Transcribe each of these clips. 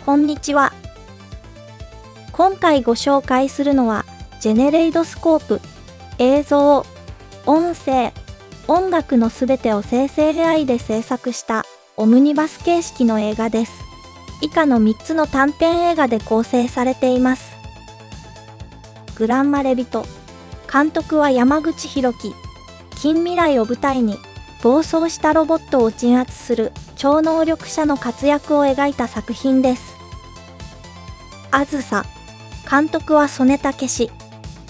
こんにちは。今回ご紹介するのは、ジェネレイドスコープ、映像、音声、音楽のすべてを生成 AI で制作したオムニバス形式の映画です。以下の3つの短編映画で構成されています。グランマレビト、監督は山口博樹。近未来を舞台に、暴走したロボットを鎮圧する超能力者の活躍を描いた作品です。あずさ、監督は曽根武史。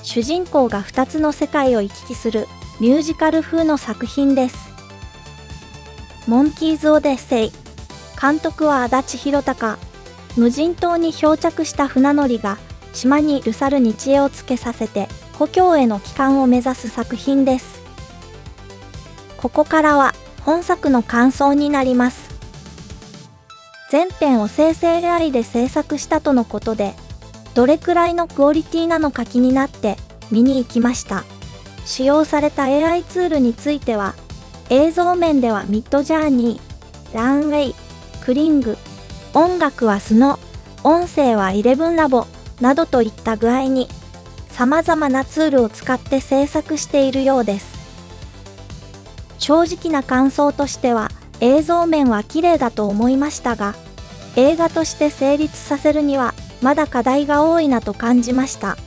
主人公が2つの世界を行き来するミュージカル風の作品です。モンキーズ・オデッセイ、監督は足立弘隆。無人島に漂着した船乗りが島にいる猿に知恵をつけさせて故郷への帰還を目指す作品です。ここからは本作の感想になります。全編を生成 AI で制作したとのことで、どれくらいのクオリティなのか気になって見に行きました。使用された AI ツールについては、映像面ではミッドジャーニー、ランウェイ、クリング、音楽はスノ、音声は11ラボなどといった具合に、様々なツールを使って制作しているようです。正直な感想としては、映像面は綺麗だと思いましたが、映画として成立させるにはまだ課題が多いなと感じました。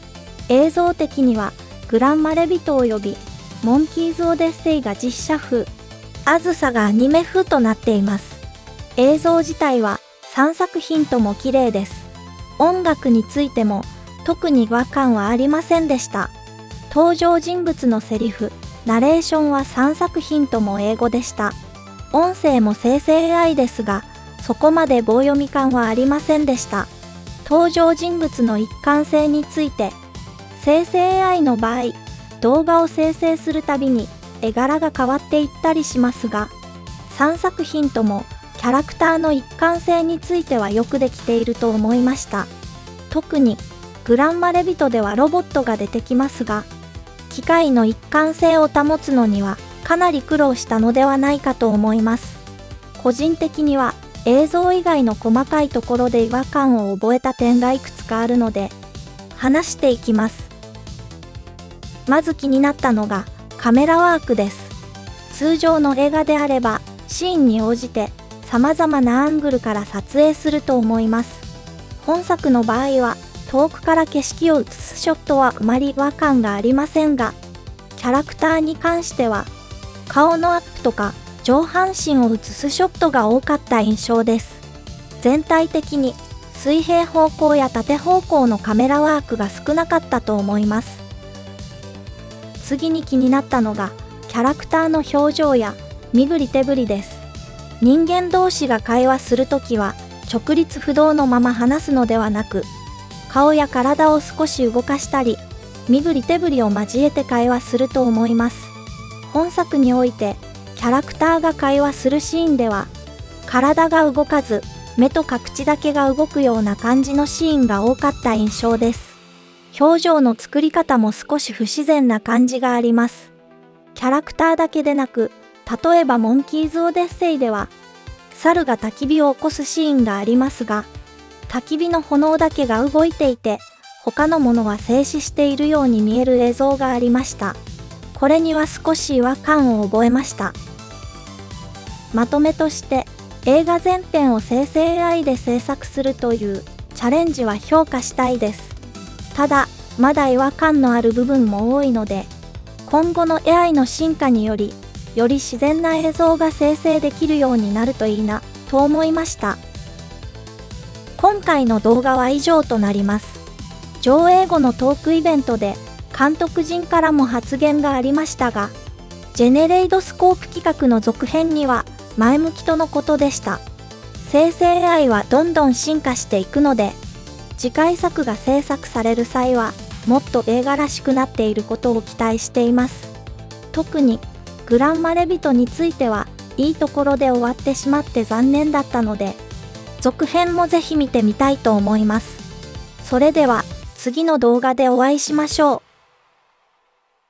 映像的にはグランマレビト及びモンキーズ・オデッセイが実写風、あずさがアニメ風となっています。映像自体は3作品とも綺麗です。音楽についても特に違和感はありませんでした。登場人物のセリフ、ナレーションは3作品とも英語でした。音声も生成 AI ですが、そこまで棒読み感はありませんでした。登場人物の一貫性について、生成 AI の場合、動画を生成するたびに絵柄が変わっていったりしますが、3作品ともキャラクターの一貫性についてはよくできていると思いました。特にグランマレビトではロボットが出てきますが、機械の一貫性を保つのにはかなり苦労したのではないかと思います。個人的には映像以外の細かいところで違和感を覚えた点がいくつかあるので、話していきます。まず気になったのがカメラワークです。通常の映画であればシーンに応じて様々なアングルから撮影すると思います。本作の場合は遠くから景色を映すショットはあまり違和感がありませんが、キャラクターに関しては顔のアップとか上半身を映すショットが多かった印象です。全体的に水平方向や縦方向のカメラワークが少なかったと思います。次に気になったのがキャラクターの表情や身振り手振りです。人間同士が会話するときは直立不動のまま話すのではなく、顔や体を少し動かしたり、身振り手振りを交えて会話すると思います。本作において、キャラクターが会話するシーンでは、体が動かず、目とか口だけが動くような感じのシーンが多かった印象です。表情の作り方も少し不自然な感じがあります。キャラクターだけでなく、例えばモンキーズ・オデッセイでは、猿が焚き火を起こすシーンがありますが、焚き火の炎だけが動いていて、他のものは静止しているように見える映像がありました。これには少し違和感を覚えました。まとめとして、映画全編を生成 AI で制作するというチャレンジは評価したいです。ただ、まだ違和感のある部分も多いので、今後の AI の進化により、より自然な映像が生成できるようになるといいな、と思いました。今回の動画は以上となります。上映後のトークイベントで監督陣からも発言がありましたが、ジェネレイドスコープ企画の続編には前向きとのことでした。生成 AI はどんどん進化していくので、次回作が制作される際はもっと映画らしくなっていることを期待しています。特にグランマレビトについてはいいところで終わってしまって残念だったので、続編もぜひ見てみたいと思います。それでは次の動画でお会いしましょう。